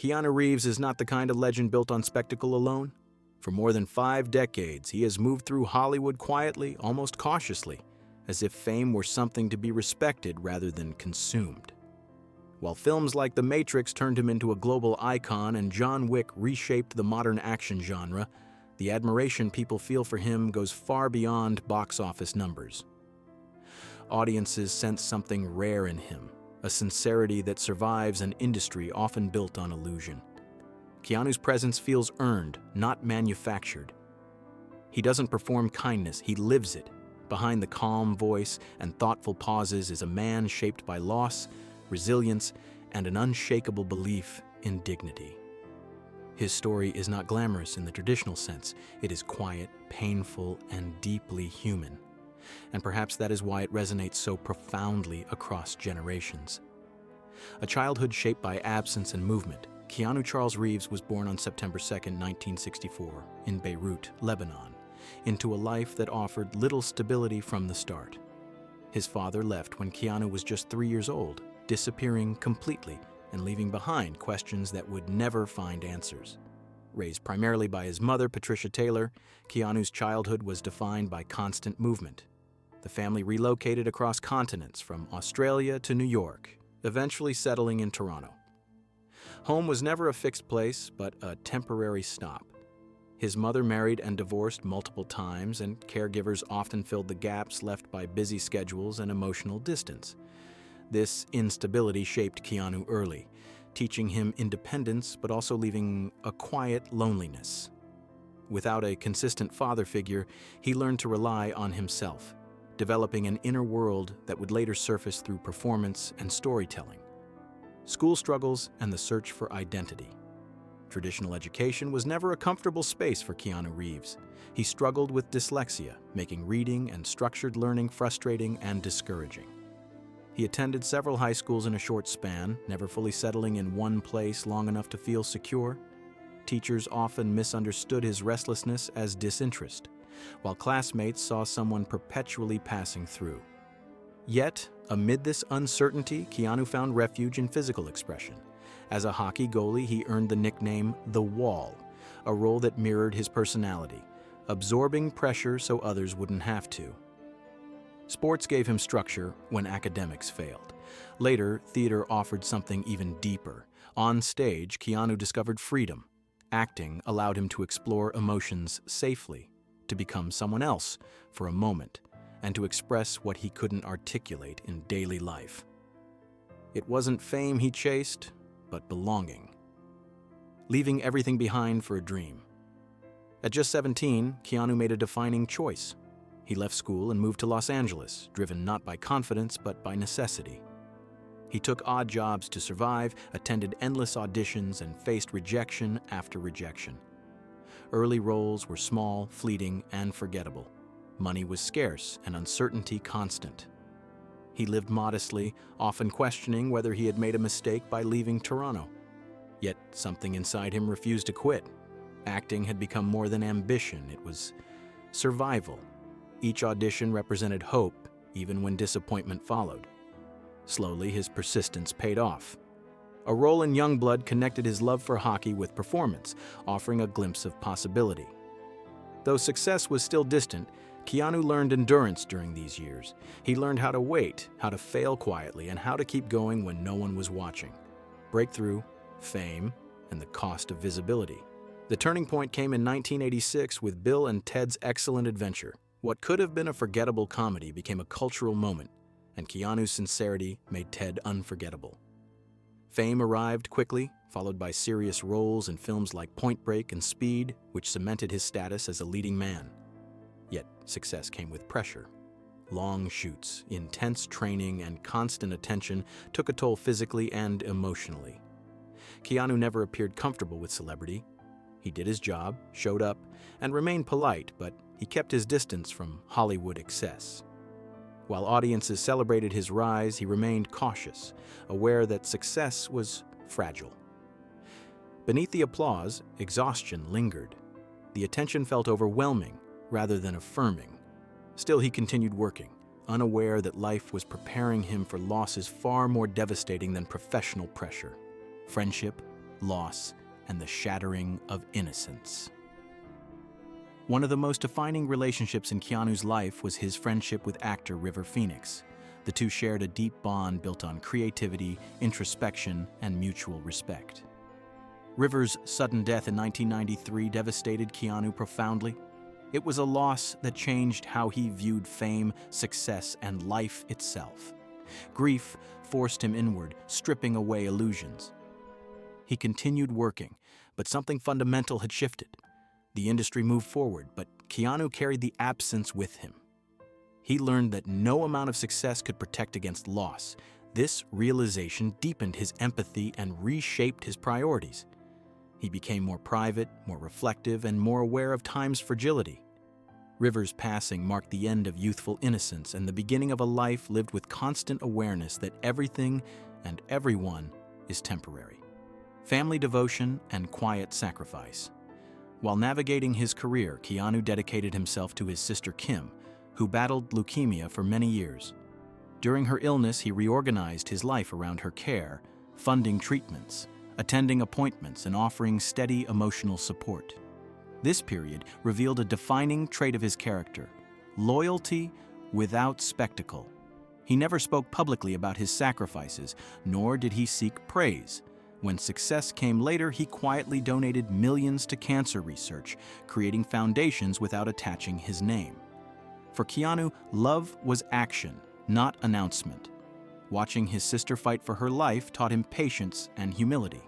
Keanu Reeves is not the kind of legend built on spectacle alone. For more than 5 decades, he has moved through Hollywood quietly, almost cautiously, as if fame were something to be respected rather than consumed. While films like The Matrix turned him into a global icon and John Wick reshaped the modern action genre, the admiration people feel for him goes far beyond box office numbers. Audiences sense something rare in him, a sincerity that survives an industry often built on illusion. Keanu's presence feels earned, not manufactured. He doesn't perform kindness, he lives it. Behind the calm voice and thoughtful pauses is a man shaped by loss, resilience, and an unshakable belief in dignity. His story is not glamorous in the traditional sense. It is quiet, painful, and deeply human. And perhaps that is why it resonates so profoundly across generations. A childhood shaped by absence and movement, Keanu Charles Reeves was born on September 2, 1964, in Beirut, Lebanon, into a life that offered little stability from the start. His father left when Keanu was just 3 years old, disappearing completely and leaving behind questions that would never find answers. Raised primarily by his mother, Patricia Taylor, Keanu's childhood was defined by constant movement. The family relocated across continents from Australia to New York, eventually settling in Toronto. Home was never a fixed place, but a temporary stop. His mother married and divorced multiple times, and caregivers often filled the gaps left by busy schedules and emotional distance. This instability shaped Keanu early, teaching him independence but also leaving a quiet loneliness. Without a consistent father figure, he learned to rely on himself, developing an inner world that would later surface through performance and storytelling. School struggles and the search for identity. Traditional education was never a comfortable space for Keanu Reeves. He struggled with dyslexia, making reading and structured learning frustrating and discouraging. He attended several high schools in a short span, never fully settling in one place long enough to feel secure. Teachers often misunderstood his restlessness as disinterest, while classmates saw someone perpetually passing through. Yet, amid this uncertainty, Keanu found refuge in physical expression. As a hockey goalie, he earned the nickname The Wall, a role that mirrored his personality, absorbing pressure so others wouldn't have to. Sports gave him structure when academics failed. Later, theater offered something even deeper. On stage, Keanu discovered freedom. Acting allowed him to explore emotions safely, to become someone else for a moment, and to express what he couldn't articulate in daily life. It wasn't fame he chased, but belonging. Leaving everything behind for a dream. At just 17, Keanu made a defining choice. He left school and moved to Los Angeles, driven not by confidence but by necessity. He took odd jobs to survive, attended endless auditions, and faced rejection after rejection. Early roles were small, fleeting, and forgettable. Money was scarce and uncertainty constant. He lived modestly, often questioning whether he had made a mistake by leaving Toronto. Yet something inside him refused to quit. Acting had become more than ambition, it was survival. Each audition represented hope, even when disappointment followed. Slowly, his persistence paid off. A role in Youngblood connected his love for hockey with performance, offering a glimpse of possibility. Though success was still distant, Keanu learned endurance during these years. He learned how to wait, how to fail quietly, and how to keep going when no one was watching. Breakthrough, fame, and the cost of visibility. The turning point came in 1986 with Bill and Ted's Excellent Adventure. What could have been a forgettable comedy became a cultural moment, and Keanu's sincerity made Ted unforgettable. Fame arrived quickly, followed by serious roles in films like Point Break and Speed, which cemented his status as a leading man. Yet, success came with pressure. Long shoots, intense training, and constant attention took a toll physically and emotionally. Keanu never appeared comfortable with celebrity. He did his job, showed up, and remained polite, but he kept his distance from Hollywood excess. While audiences celebrated his rise, he remained cautious, aware that success was fragile. Beneath the applause, exhaustion lingered. The attention felt overwhelming rather than affirming. Still, he continued working, unaware that life was preparing him for losses far more devastating than professional pressure. Friendship, loss, and the shattering of innocence. One of the most defining relationships in Keanu's life was his friendship with actor River Phoenix. The two shared a deep bond built on creativity, introspection, and mutual respect. River's sudden death in 1993 devastated Keanu profoundly. It was a loss that changed how he viewed fame, success, and life itself. Grief forced him inward, stripping away illusions. He continued working, but something fundamental had shifted. The industry moved forward, but Keanu carried the absence with him. He learned that no amount of success could protect against loss. This realization deepened his empathy and reshaped his priorities. He became more private, more reflective, and more aware of time's fragility. River's passing marked the end of youthful innocence and the beginning of a life lived with constant awareness that everything and everyone is temporary. Family devotion and quiet sacrifice. While navigating his career, Keanu dedicated himself to his sister Kim, who battled leukemia for many years. During her illness, he reorganized his life around her care, funding treatments, attending appointments, and offering steady emotional support. This period revealed a defining trait of his character: loyalty without spectacle. He never spoke publicly about his sacrifices, nor did he seek praise. When success came later, he quietly donated millions to cancer research, creating foundations without attaching his name. For Keanu, love was action, not announcement. Watching his sister fight for her life taught him patience and humility.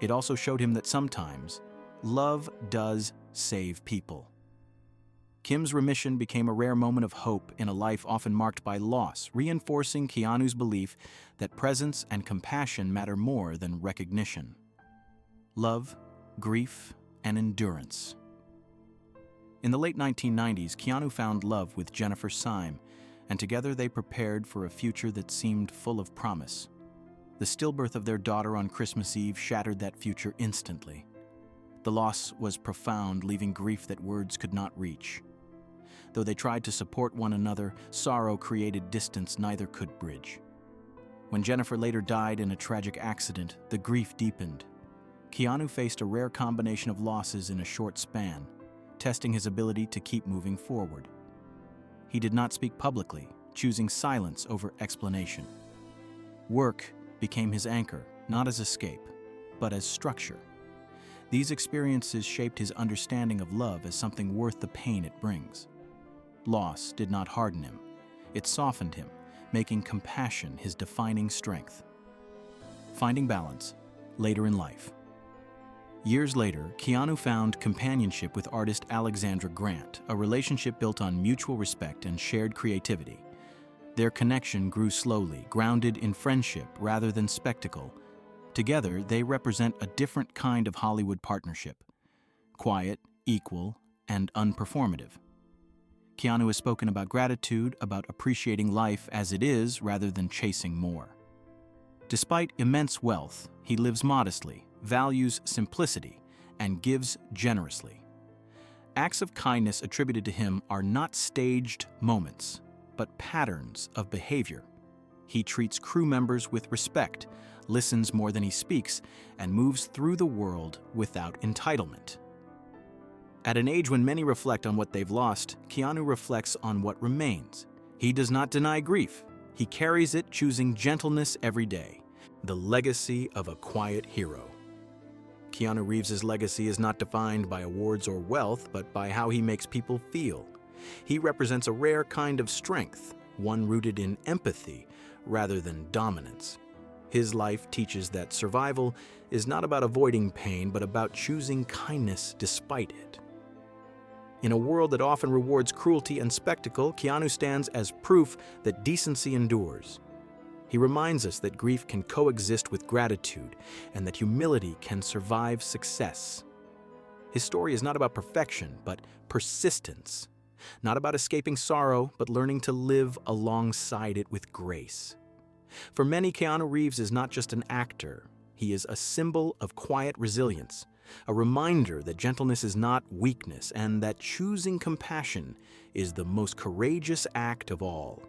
It also showed him that sometimes love does save people. Kim's remission became a rare moment of hope in a life often marked by loss, reinforcing Keanu's belief that presence and compassion matter more than recognition. Love, grief, and endurance. In the late 1990s, Keanu found love with Jennifer Syme, and together they prepared for a future that seemed full of promise. The stillbirth of their daughter on Christmas Eve shattered that future instantly. The loss was profound, leaving grief that words could not reach. Though they tried to support one another, sorrow created distance neither could bridge. When Jennifer later died in a tragic accident, the grief deepened. Keanu faced a rare combination of losses in a short span, testing his ability to keep moving forward. He did not speak publicly, choosing silence over explanation. Work became his anchor, not as escape, but as structure. These experiences shaped his understanding of love as something worth the pain it brings. Loss did not harden him. It softened him, making compassion his defining strength. Finding balance later in life. Years later, Keanu found companionship with artist Alexandra Grant, a relationship built on mutual respect and shared creativity. Their connection grew slowly, grounded in friendship rather than spectacle. Together, they represent a different kind of Hollywood partnership: quiet, equal, and unperformative. Keanu has spoken about gratitude, about appreciating life as it is rather than chasing more. Despite immense wealth, he lives modestly, values simplicity, and gives generously. Acts of kindness attributed to him are not staged moments, but patterns of behavior. He treats crew members with respect, listens more than he speaks, and moves through the world without entitlement. At an age when many reflect on what they've lost, Keanu reflects on what remains. He does not deny grief. He carries it, choosing gentleness every day, the legacy of a quiet hero. Keanu Reeves' legacy is not defined by awards or wealth, but by how he makes people feel. He represents a rare kind of strength, one rooted in empathy rather than dominance. His life teaches that survival is not about avoiding pain, but about choosing kindness despite it. In a world that often rewards cruelty and spectacle, Keanu stands as proof that decency endures. He reminds us that grief can coexist with gratitude and that humility can survive success. His story is not about perfection, but persistence. Not about escaping sorrow, but learning to live alongside it with grace. For many, Keanu Reeves is not just an actor. He is a symbol of quiet resilience, a reminder that gentleness is not weakness and that choosing compassion is the most courageous act of all.